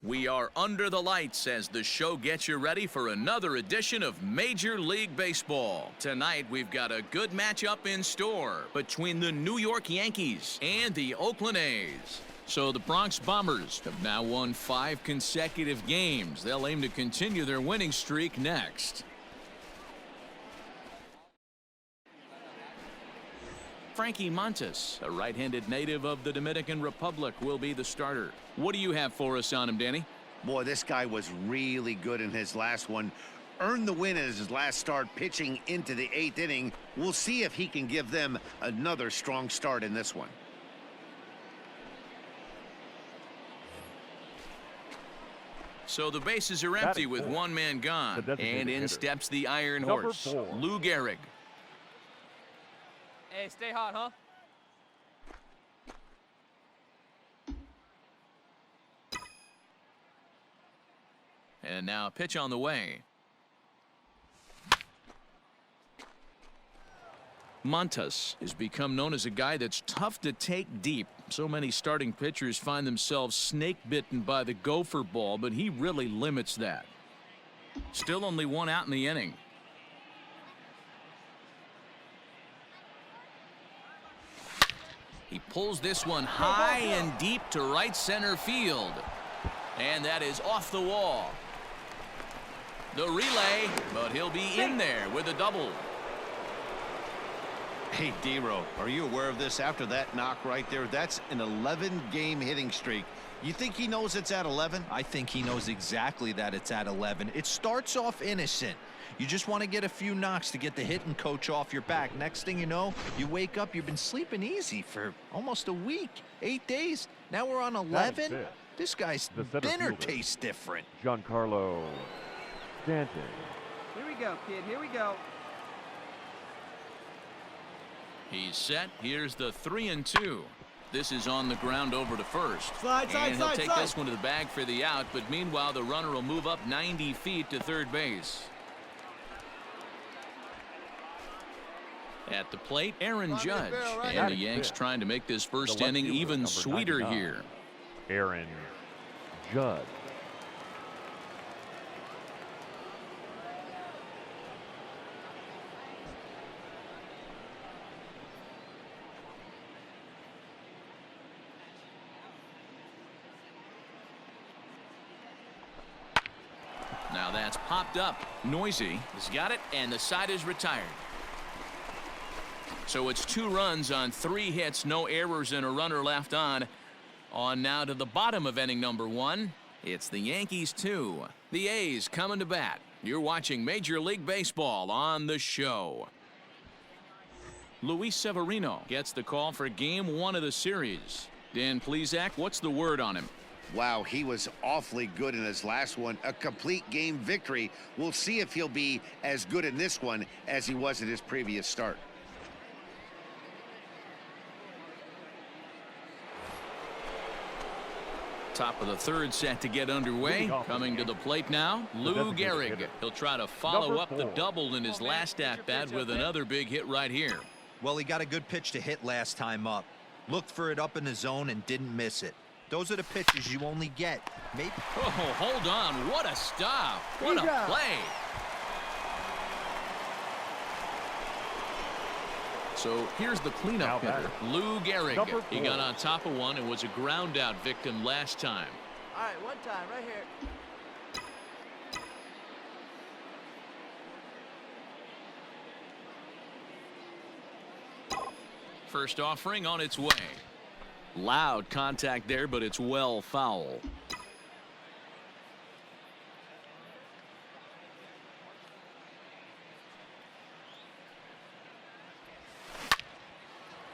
We are under the lights as the show gets you ready for another edition of Major League Baseball. Tonight, we've got a good matchup in store between the New York Yankees and the Oakland A's. So the Bronx Bombers have now won 5 consecutive games. They'll aim to continue their winning streak next. Frankie Montas, a right-handed native of the Dominican Republic, will be the starter. What do you have for us on him, Danny? Boy, this guy was really good in his last one. Earned the win as his last start pitching into the 8th inning. We'll see if he can give them another strong start in this one. So the bases are empty with one man gone. And in steps the Iron Horse, Lou Gehrig. Hey, stay hot, huh? And now a pitch on the way. Montas has become known as a guy that's tough to take deep. So many starting pitchers find themselves snake bitten by the gopher ball, but he really limits that. Still only one out in the inning. He pulls this one high and deep to right center field. And that is off the wall. The relay, but he'll be in there with a double. Hey, D-Row, are you aware of this after that knock right there? That's an 11-game hitting streak. You think he knows it's at 11? I think he knows exactly that it's at 11. It starts off innocent. You just want to get a few knocks to get the hitting coach off your back. Next thing you know, you wake up, you've been sleeping easy for almost a week, 8 days. Now we're on 11. This guy's dinner tastes different. Giancarlo Stanton. Here we go, kid. Here we go. He's set. Here's the 3-2. This is on the ground over to first. Slide, and he'll take this one to the bag for the out, but meanwhile the runner will move up 90 feet to third base. At the plate, Aaron Judge. And the Yanks trying to make this first inning even sweeter here. Aaron Judge. Now that's popped up. Noisy has got it, and the side is retired. So it's 2 runs on 3 hits, no errors, and a runner left on. On now to the bottom of inning number 1. It's the Yankees 2. The A's coming to bat. You're watching Major League Baseball on the show. Luis Severino gets the call for game 1 of the series. Dan Plesac, what's the word on him? Wow, he was awfully good in his last one. A complete game victory. We'll see if he'll be as good in this one as he was in his previous start. Top of the 3rd set to get underway. Coming to the plate now, Lou Gehrig. He'll try to follow up the double in his last at-bat with another big hit right here. Well, he got a good pitch to hit last time up. Looked for it up in the zone and didn't miss it. Those are the pitches you only get. Maybe. Oh, hold on. What a stop. What a play. So here's the cleanup hitter, Lou Gehrig. He got on top of one and was a ground out victim last time. All right, one time right here. First offering on its way. Loud contact there, but it's well foul.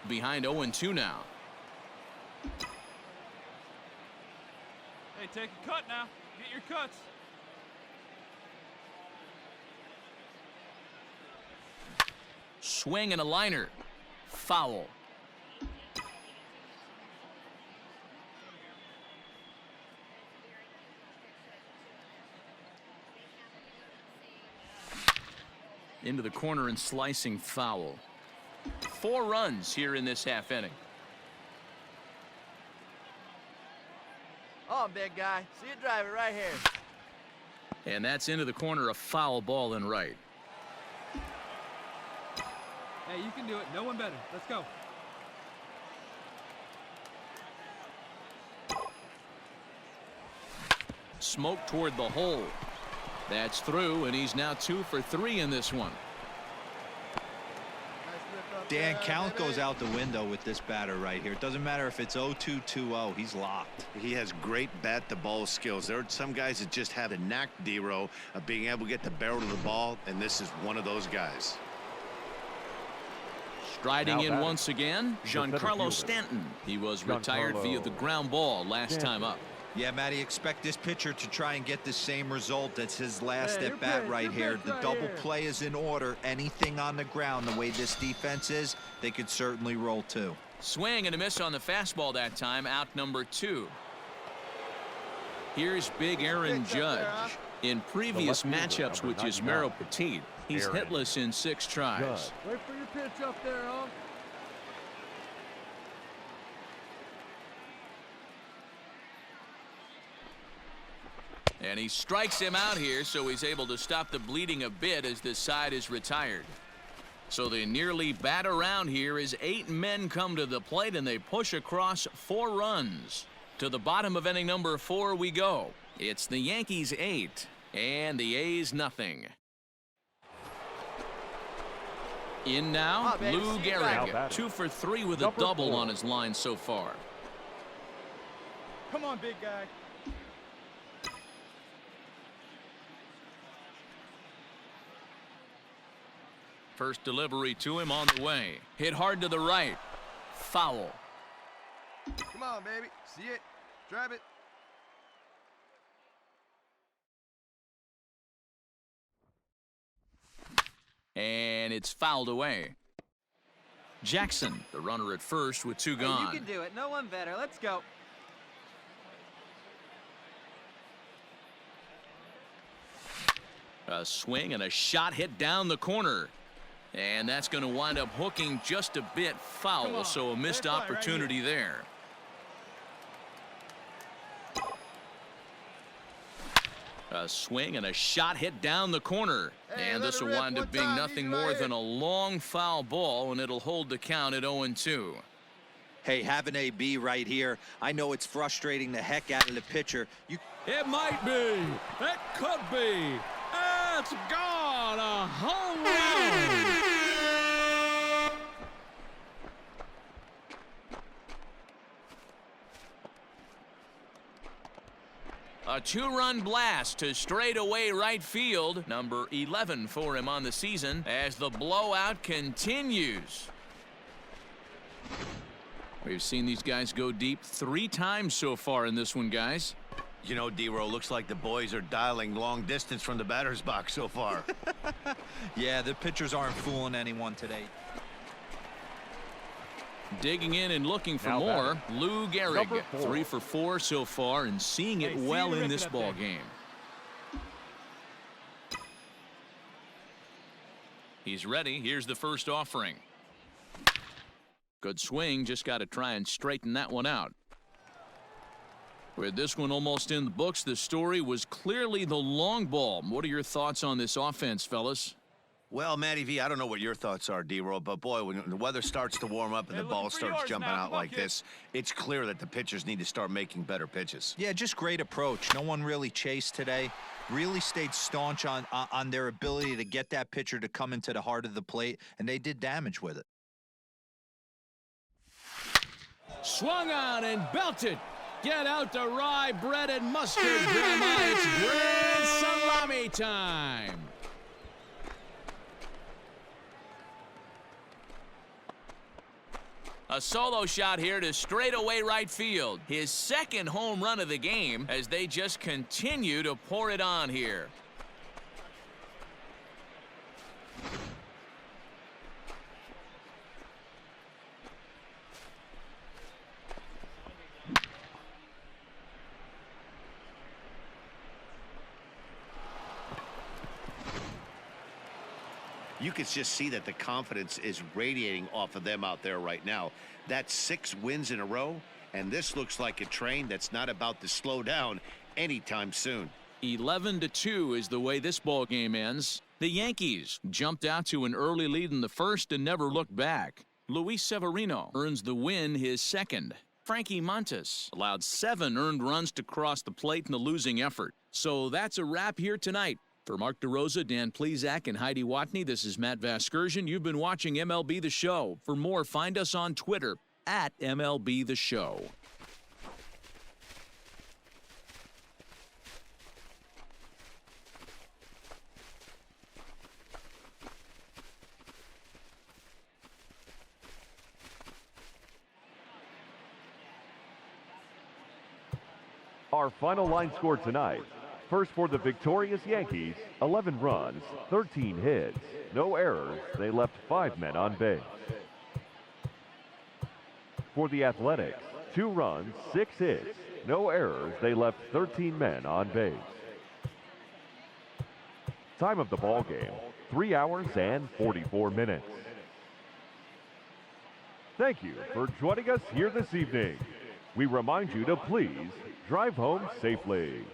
Behind 0-2 now. Hey, take a cut now. Get your cuts. Swing and a liner. Foul. Into the corner and slicing foul. 4 runs here in this half inning. On, big guy. See you drive it right here. And that's into the corner, a foul ball and right. Hey, you can do it. No one better. Let's go. Smoke toward the hole. That's through, and he's now 2 for 3 in this one. Dan, count goes out the window with this batter right here. It doesn't matter if it's 0-2, 2-0. He's locked. He has great bat-to-ball skills. There are some guys that just have a knack, D-Row, of being able to get the barrel of the ball, and this is one of those guys. Striding Now in batting. once again, center Giancarlo fielder. Stanton. He was retired Giancarlo via the ground ball last time up. Yeah, Matty, expect this pitcher to try and get the same result. That's his last Hey, at your bat pitch, right your here. pitch The right double here. play is in order. Anything on the ground, the way this defense is, they could certainly roll too. Swing and a miss on the fastball that time, out number 2. Here's big Aaron Pitch up there, huh? Judge. In previous fielder, matchups number with 99, Yusmeiro Petit, he's Aaron hitless in 6 tries. Judge. Wait for your pitch up there, huh? And he strikes him out here, so he's able to stop the bleeding a bit as this side is retired. So they nearly bat around here as 8 men come to the plate, and they push across 4 runs. To the bottom of inning number 4 we go. It's the Yankees 8 and the A's nothing. In now, Oh, baby, Lou see you back. Gehrig, Now batting. 2 for 3 with a Number double 4. on his line so far. Come on, big guy. First delivery to him on the way. Hit hard to the right. Foul. Come on, baby. See it. Drive it. And it's fouled away. Jackson, the runner at first with 2 Hey, gone. you can do it. No one better. Let's go. A swing and a shot hit down the corner. And that's going to wind up hooking just a bit Come foul, on. so a missed Fair play right opportunity there. A swing and a shot hit down the corner. Hey, And let this it will rip wind one up being time. nothing Easy more right than here. a long foul ball, and it'll hold the count at 0-2. Hey, have an AB right here. I know it's frustrating the heck out of the pitcher. It might be. It could be. It's gone. A home run. A 2-run blast to straightaway right field. Number 11 for him on the season as the blowout continues. We've seen these guys go deep 3 times so far in this one, guys. You know, D-Row, looks like the boys are dialing long distance from the batter's box so far. Yeah, the pitchers aren't fooling anyone today. Digging in and looking for Now more. batting. Lou Gehrig, Number 4. 3 for 4 so far and seeing it Hey, see well you in rip this it up ball there. game. He's ready. Here's the first offering. Good swing. Just got to try and straighten that one out. With this one almost in the books, the story was clearly the long ball. What are your thoughts on this offense, fellas? Well, Matty V, I don't know what your thoughts are, D-Row, but boy, when the weather starts to warm up and Hey, the ball looking for starts yours jumping now. out Come on, like kid. this, it's clear that the pitchers need to start making better pitches. Yeah, just great approach. No one really chased today. Really stayed staunch on their ability to get that pitcher to come into the heart of the plate, and they did damage with it. Swung on and belted. Get out the rye bread and mustard, Grandma. It's grand salami time. A solo shot here to straightaway right field. His second home run of the game as they just continue to pour it on here. You can just see that the confidence is radiating off of them out there right now. That's 6 wins in a row, and this looks like a train that's not about to slow down anytime soon. 11-2 is the way this ball game ends. The Yankees jumped out to an early lead in the first and never looked back. Luis Severino earns the win, his second. Frankie Montas allowed 7 earned runs to cross the plate in the losing effort. So that's a wrap here tonight. For Mark DeRosa, Dan Plesac, and Heidi Watney, this is Matt Vasgersian. You've been watching MLB The Show. For more, find us on Twitter at MLB The Show. Our final line score tonight. First for the victorious Yankees, 11 runs, 13 hits, no errors. They left 5 men on base. For the Athletics, 2 runs, 6 hits, no errors. They left 13 men on base. Time of the ball game, 3 hours and 44 minutes. Thank you for joining us here this evening. We remind you to please drive home safely.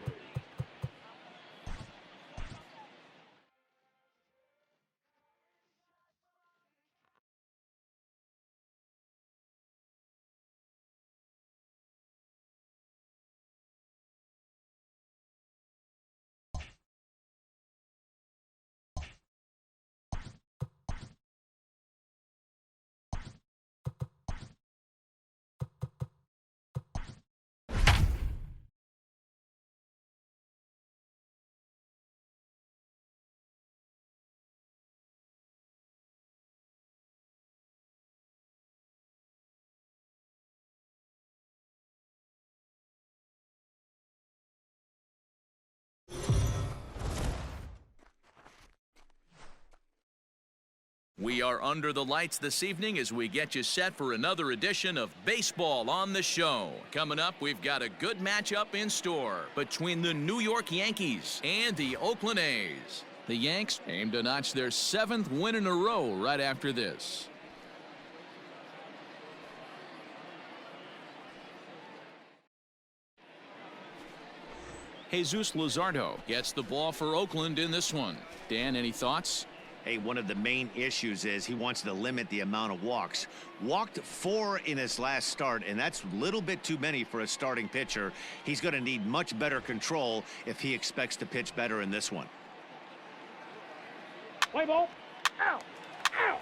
We are under the lights this evening as we get you set for another edition of Baseball on the Show. Coming up, we've got a good matchup in store between the New York Yankees and the Oakland A's. The Yanks aim to notch their 7th win in a row right after this. Jesus Luzardo gets the ball for Oakland in this one. Dan, any thoughts? Hey, one of the main issues is he wants to limit the amount of walks. Walked 4 in his last start, and that's a little bit too many for a starting pitcher. He's going to need much better control if he expects to pitch better in this one. Play ball. Ow. Ow.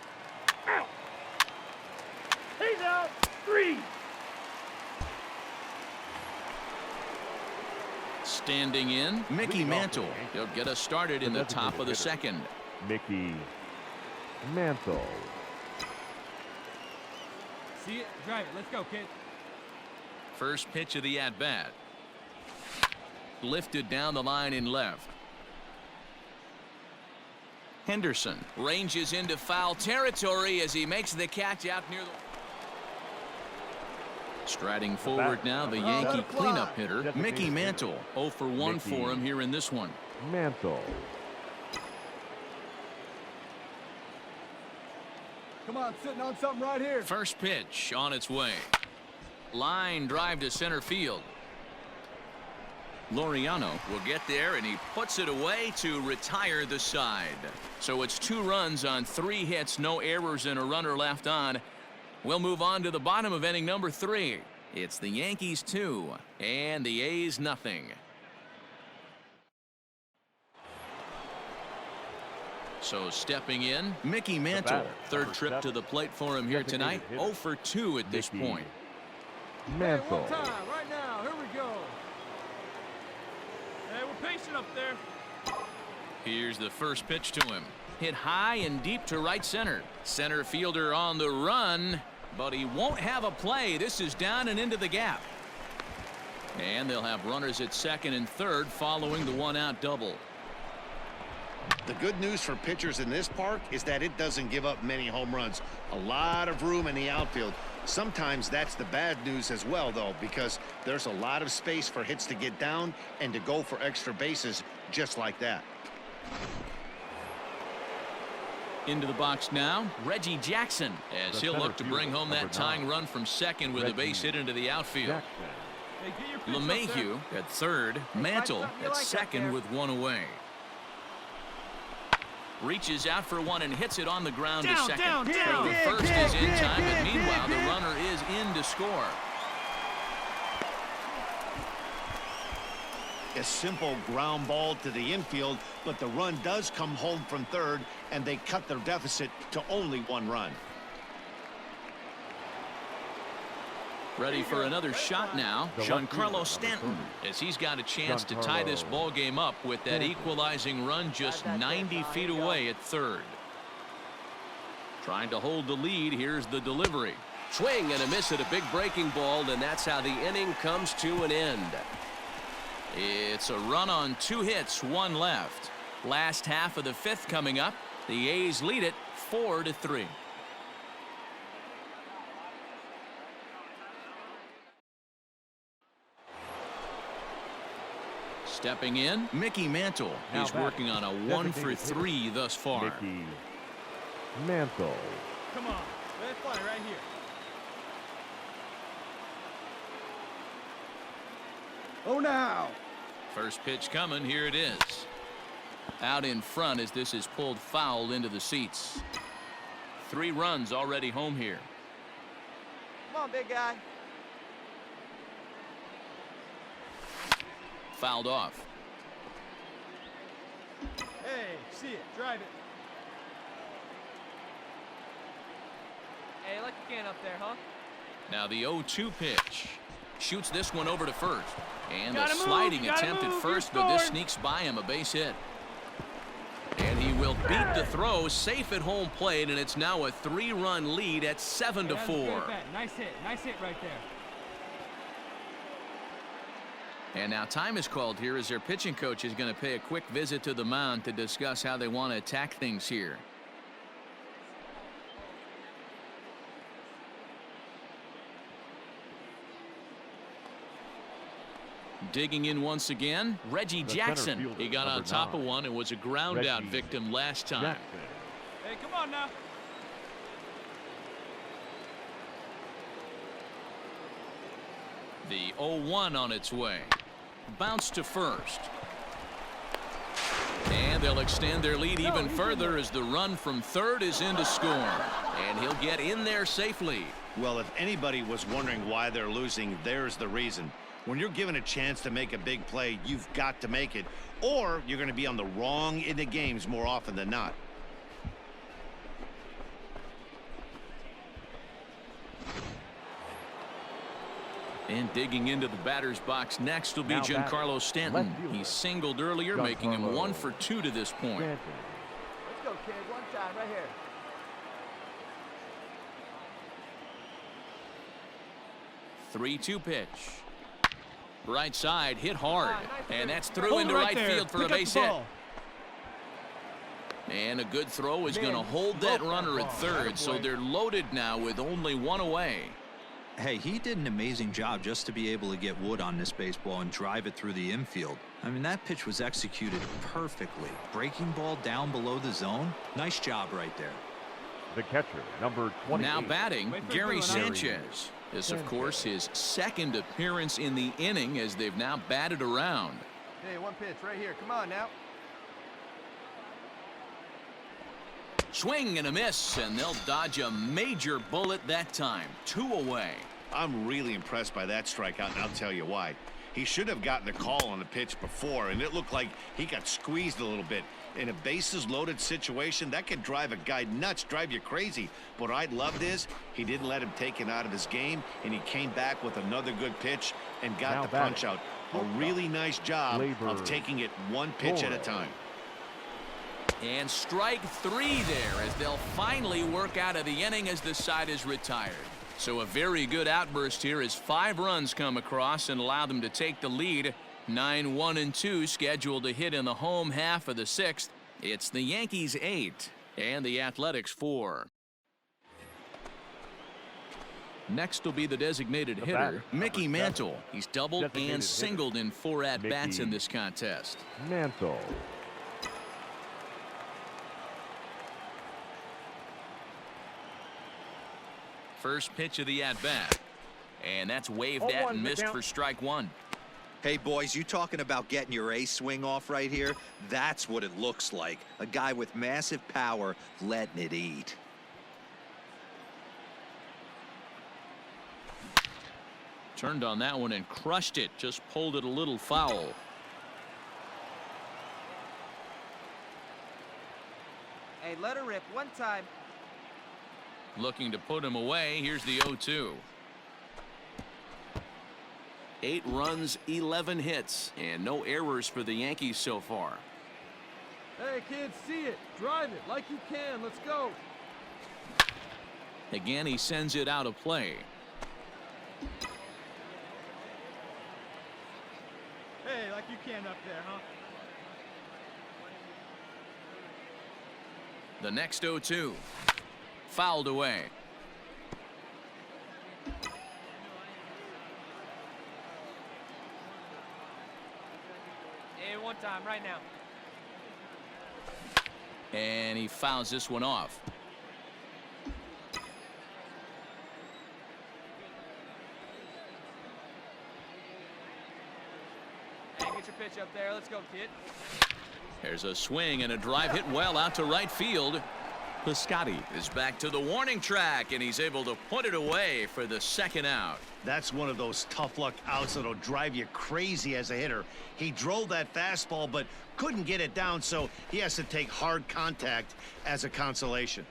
Ow. He's out. 3. Standing in, Mickey Mantle. He'll get us started in the top of the second. Mickey Mantle. See it? Drive it. Let's go, kid. First pitch of the at-bat. Lifted down the line in left. Henderson ranges into foul territory as he makes the catch out near the... Striding forward now, the Yankee cleanup hitter, Mickey Mantle. 0 for 1 for him here in this one. Mantle. Come on, sitting on something right here. First pitch on its way. Line drive to center field. Laureano will get there, and he puts it away to retire the side. So it's 2 runs on 3 hits, no errors, and a runner left on. We'll move on to the bottom of inning number 3. It's the Yankees 2 and the A's nothing. So stepping in, Mickey Mantle. Third trip to the plate for him here tonight. 0 for 2 at this point. Mantle. Hey, one time, right now. Here we go. Hey, we're patient up there. Here's the first pitch to him. Hit high and deep to right center. Center fielder on the run, but he won't have a play. This is down and into the gap. And they'll have runners at second and third following the 1-out double. The good news for pitchers in this park is that it doesn't give up many home runs. A lot of room in the outfield. Sometimes that's the bad news as well, though, because there's a lot of space for hits to get down and to go for extra bases just like that. Into the box now, Reggie Jackson, as he'll look to bring home that tying run from second with a base hit into the outfield. Hey, get your pitch up there. LeMahieu at third, Mantle at second with one away. Reaches out for one and hits it on the ground to second. Down. The first is in time, but meanwhile the runner is in to score. A simple ground ball to the infield, but the run does come home from third, and they cut their deficit to only one run. Ready for another shot now, Giancarlo Stanton, as he's got a chance to tie this ball game up with that equalizing run just 90 feet away at third. Trying to hold the lead, here's the delivery. Swing and a miss at a big breaking ball, and that's how the inning comes to an end. It's a run on 2 hits, 1 left. Last half of the 5th coming up. The A's lead it 4-3. Stepping in, Mickey Mantle. He's working on a 1-for-3 thus far. Mickey Mantle. Come on. Let it fly right here. Oh, now. First pitch coming. Here it is. Out in front as this is pulled foul into the seats. 3 runs already home here. Come on, big guy. Fouled off. Hey, see it. Drive it. Hey, like a can up there, huh? Now the 0-2 pitch. Shoots this one over to first. And a Gotta move, sliding you gotta attempt at move, first, you're but this scoring. sneaks by him, a base hit. And he will beat the throw, safe at home plate, and it's now a 3-run lead at 7-4. That was a great bat. Nice hit right there. And now time is called here as their pitching coach is going to pay a quick visit to the mound to discuss how they want to attack things here. Digging in once again, Reggie Jackson. fielder, He got on number top of 9. one and was a ground out Reggie victim last time. Jackson. Hey, come on now. The 0-1 on its way. Bounce to first. And they'll extend their lead even further as the run from third is in to score. And he'll get in there safely. Well, if anybody was wondering why they're losing, there's the reason. When you're given a chance to make a big play, you've got to make it, or you're going to be on the wrong end of games more often than not. And digging into the batter's box next will be Now Giancarlo batting, Stanton. left fielder, He singled earlier, making him Giancarlo 1 for 2 to this point. Stanton. Let's go, kid. One time, right here. 3-2 pitch. Right side, hit hard. And that's through Hold into it right there. field for a Pick up base the hit. ball. And a good throw is going to Man, hold that broke that runner at ball. third, so Attaboy. they're loaded now with only 1 away. Hey, he did an amazing job just to be able to get wood on this baseball and drive it through the infield. I mean, that pitch was executed perfectly. Breaking ball down below the zone. Nice job right there. The catcher, number 28. Now batting, Wait for it Gary to go now. Sanchez. This, of course, his second appearance in the inning as they've now batted around. Hey, one pitch right here. Come on now. Swing and a miss, and they'll dodge a major bullet that time. 2 away. I'm really impressed by that strikeout, and I'll tell you why. He should have gotten a call on the pitch before, and it looked like he got squeezed a little bit. In a bases-loaded situation, that could drive a guy nuts, drive you crazy. What I loved is he didn't let him take it out of his game, and he came back with another good pitch and got Now the batting. punch out. A really nice job of taking it one pitch at a time. And strike 3 there as they'll finally work out of the inning as the side is retired. So a very good outburst here as 5 runs come across and allow them to take the lead. 9-1-2 scheduled to hit in the home half of the 6th. It's the Yankees 8 and the Athletics 4. Next will be the designated The hitter, batter, Mickey number 7. Mantle. He's doubled Designated and hitter, singled in 4 at-bats Mickey in this contest. Mantle. First pitch of the at-bat. And that's waved at and missed for strike one. Hey, boys, you talking about getting your ace swing off right here? That's what it looks like. A guy with massive power letting it eat. Turned on that one and crushed it. Just pulled it a little foul. Hey, let her rip one time. Looking to put him away. Here's the 0-2. 8 runs, 11 hits, and no errors for the Yankees so far. Hey, kids, see it. Drive it like you can. Let's go. Again, he sends it out of play. Hey, like you can up there, huh? The next 0-2. Fouled away. Hey, one time, right now. And he fouls this one off. Hey, get your pitch up there. Let's go, kid. There's a swing and a drive hit well out to right field. Piscotty is back to the warning track, and he's able to put it away for the second out. That's one of those tough luck outs that'll drive you crazy as a hitter. He drove that fastball but couldn't get it down, so he has to take hard contact as a consolation.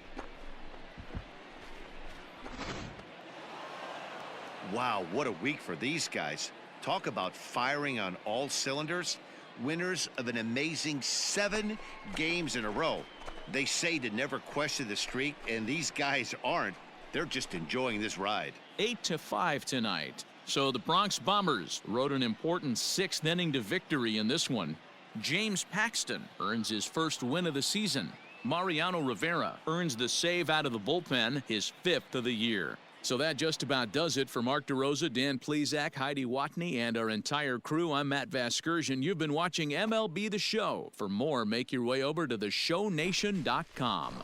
Wow, what a week for these guys. Talk about firing on all cylinders. Winners of an amazing 7 games in a row. They say to never question the streak, and these guys aren't. They're just enjoying this ride. 8-5 tonight. So the Bronx Bombers rode an important 6th inning to victory in this one. James Paxton earns his first win of the season. Mariano Rivera earns the save out of the bullpen, his 5th of the year. So that just about does it for Mark DeRosa, Dan Plesac, Heidi Watney, and our entire crew. I'm Matt Vasgersian. You've been watching MLB The Show. For more, make your way over to theshownation.com.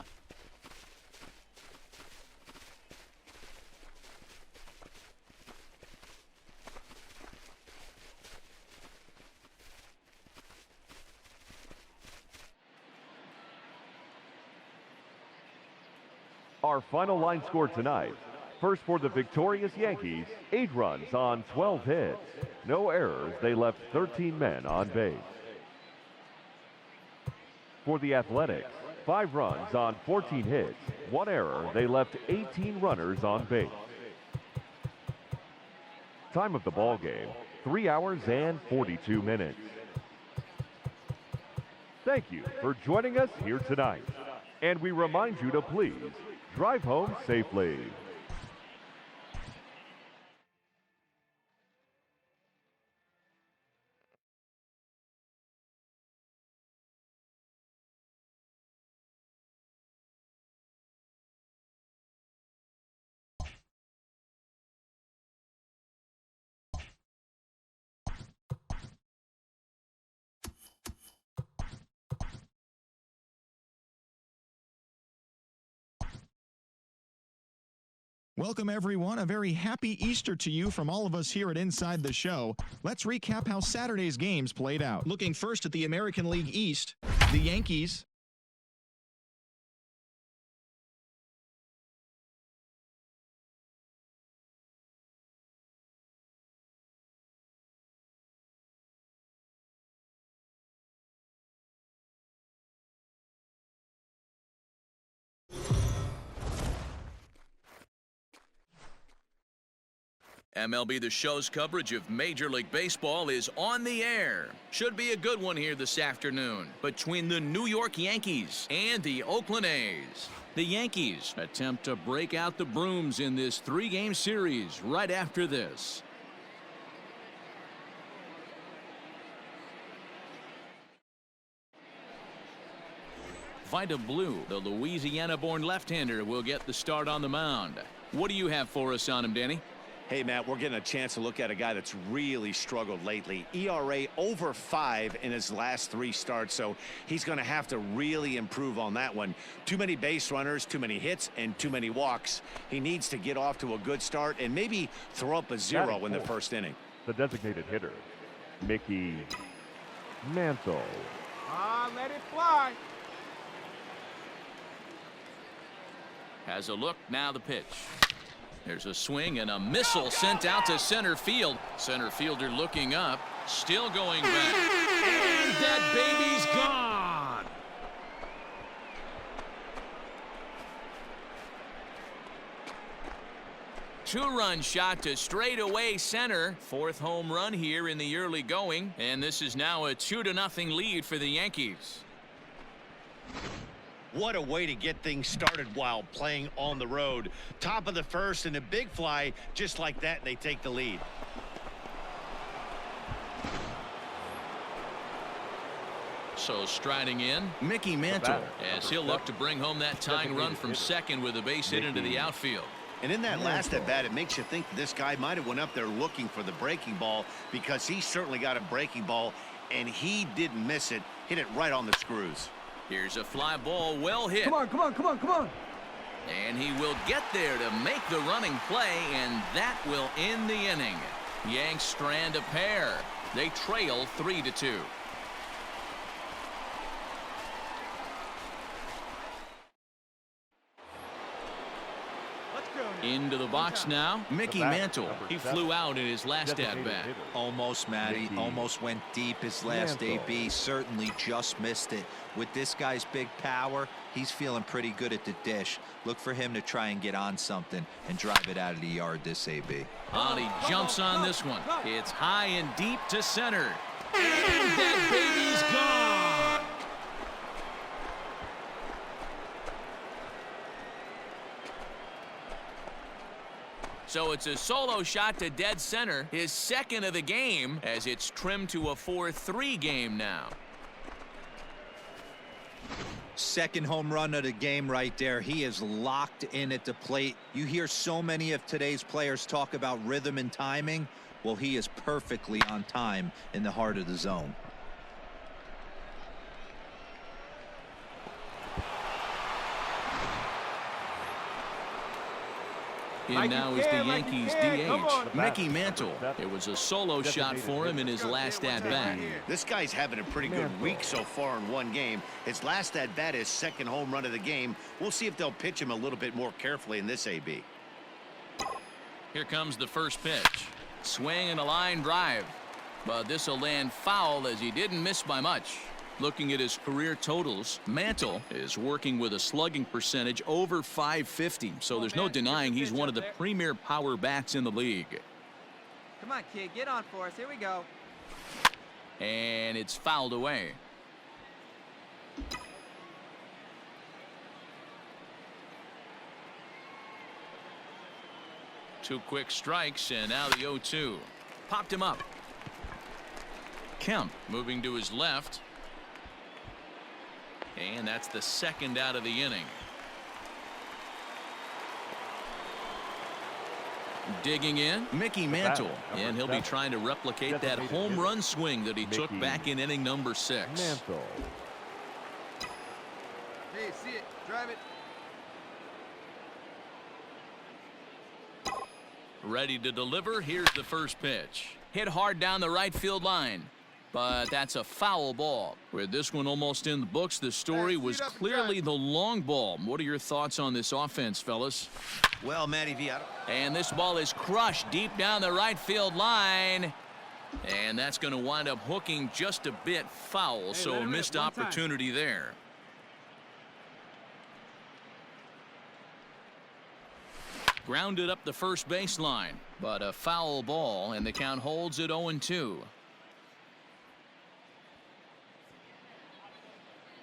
Our final line score tonight. First for the victorious Yankees, 8 runs on 12 hits. No errors, they left 13 men on base. For the Athletics, 5 runs on 14 hits. 1 error, they left 18 runners on base. Time of the ball game, 3 hours and 42 minutes. Thank you for joining us here tonight. And we remind you to please drive home safely. Welcome, everyone. A very happy Easter to you from all of us here at Inside the Show. Let's recap how Saturday's games played out. Looking first at the American League East, the Yankees MLB The Show's coverage of Major League Baseball is on the air. Should be a good one here this afternoon between the New York Yankees and the Oakland A's. The Yankees attempt to break out the brooms in this 3-game series right after this. Vida Blue, the Louisiana-born left-hander, will get the start on the mound. What do you have for us on him, Danny? Hey, Matt, we're getting a chance to look at a guy that's really struggled lately. ERA over 5 in his last 3 starts, so he's going to have to really improve on that one. Too many base runners, too many hits, and too many walks. He needs to get off to a good start and maybe throw up a 0 in the first inning. The designated hitter, Mickey Mantle. Let it fly. Has a look, now the pitch. There's a swing and a missile sent out to center field. Center fielder looking up, still going back. And that baby's gone. Two-run shot to straightaway center. 4th home run here in the early going. And this is now a 2-0 lead for the Yankees. What a way to get things started while playing on the road. Top of the first and a big fly just like that, and they take the lead. So striding in, Mickey Mantle, as he'll look to bring home that tying run from second with a base hit into the outfield. And in that last at bat, it makes you think this guy might have went up there looking for the breaking ball, because he certainly got a breaking ball and he didn't miss it. Hit it right on the screws. Here's a fly ball, well hit. Come on, come on, come on, come on. And he will get there to make the running play, and that will end the inning. Yanks strand a pair. They trail 3-2. Into the box now, Mickey Mantle. He flew out in his last at-bat. Almost, Matty. Almost went deep his last AB. Certainly just missed it. With this guy's big power, he's feeling pretty good at the dish. Look for him to try and get on something and drive it out of the yard this AB. He jumps on this one. It's high and deep to center. And that baby's gone. So it's a solo shot to dead center, his second of the game, as it's trimmed to a 4-3 game now. Second home run of the game right there. He is locked in at the plate. You hear so many of today's players talk about rhythm and timing. Well, he is perfectly on time in the heart of the zone. In now is the Yankees DH, Mickey Mantle. It was a solo shot for him in his last at-bat. This guy's having a pretty good week so far in one game. His last at-bat is second home run of the game. We'll see if they'll pitch him a little bit more carefully in this AB. Here comes the first pitch. Swing and a line drive. But this will land foul as he didn't miss by much. Looking at his career totals, Mantle is working with a slugging percentage over .550, so there's no denying he's one of the premier power bats in the league. Come on, kid, get on for us. Here we go. And it's fouled away. Two quick strikes, and now the 0-2. Popped him up. Kemp moving to his left. And that's the second out of the inning. Digging in, Mickey Mantle, and he'll be trying to replicate that home run swing that he took back in inning number 6. Mantle. Hey, see it, drive it. Ready to deliver. Here's the first pitch. Hit hard down the right field line. But that's a foul ball. With this one almost in the books, the story was clearly the long ball. What are your thoughts on this offense, fellas? Well, Matty V. And this ball is crushed deep down the right field line. And that's going to wind up hooking just a bit foul, so a missed opportunity there. Grounded up the first baseline, but a foul ball, and the count holds at 0-2.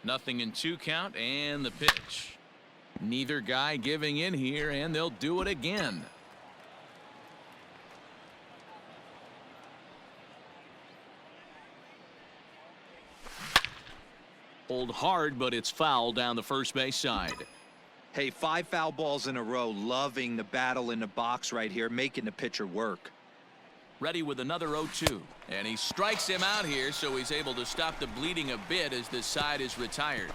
Nothing in 2 count, and the pitch. Neither guy giving in here, and they'll do it again. Pulled hard, but it's foul down the first base side. Hey, 5 foul balls in a row. Loving the battle in the box right here, making the pitcher work. Ready with another 0-2. And he strikes him out here, so he's able to stop the bleeding a bit as this side is retired.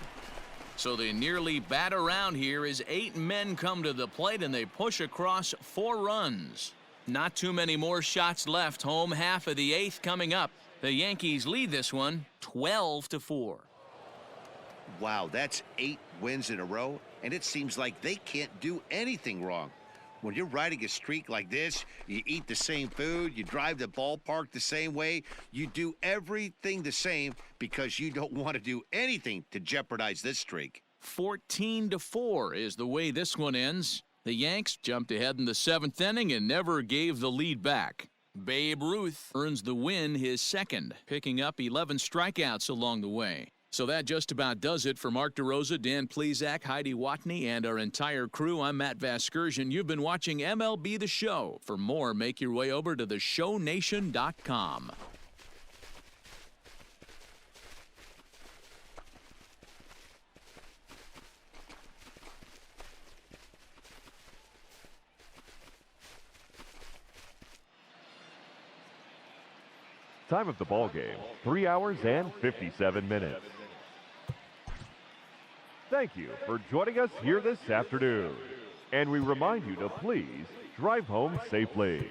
So they nearly bat around here as 8 men come to the plate and they push across 4 runs. Not too many more shots left. Home half of the 8th coming up. The Yankees lead this one 12-4. Wow, that's 8 wins in a row, and it seems like they can't do anything wrong. When you're riding a streak like this, you eat the same food, you drive the ballpark the same way, you do everything the same because you don't want to do anything to jeopardize this streak. 14-4 is the way this one ends. The Yanks jumped ahead in the 7th inning and never gave the lead back. Babe Ruth earns the win, his second, picking up 11 strikeouts along the way. So that just about does it for Mark DeRosa, Dan Plesac, Heidi Watney, and our entire crew. I'm Matt Vasgersian. You've been watching MLB The Show. For more, make your way over to theshownation.com. Time of the ball game, 3 hours and 57 minutes. Thank you for joining us here this afternoon. And we remind you to please drive home safely.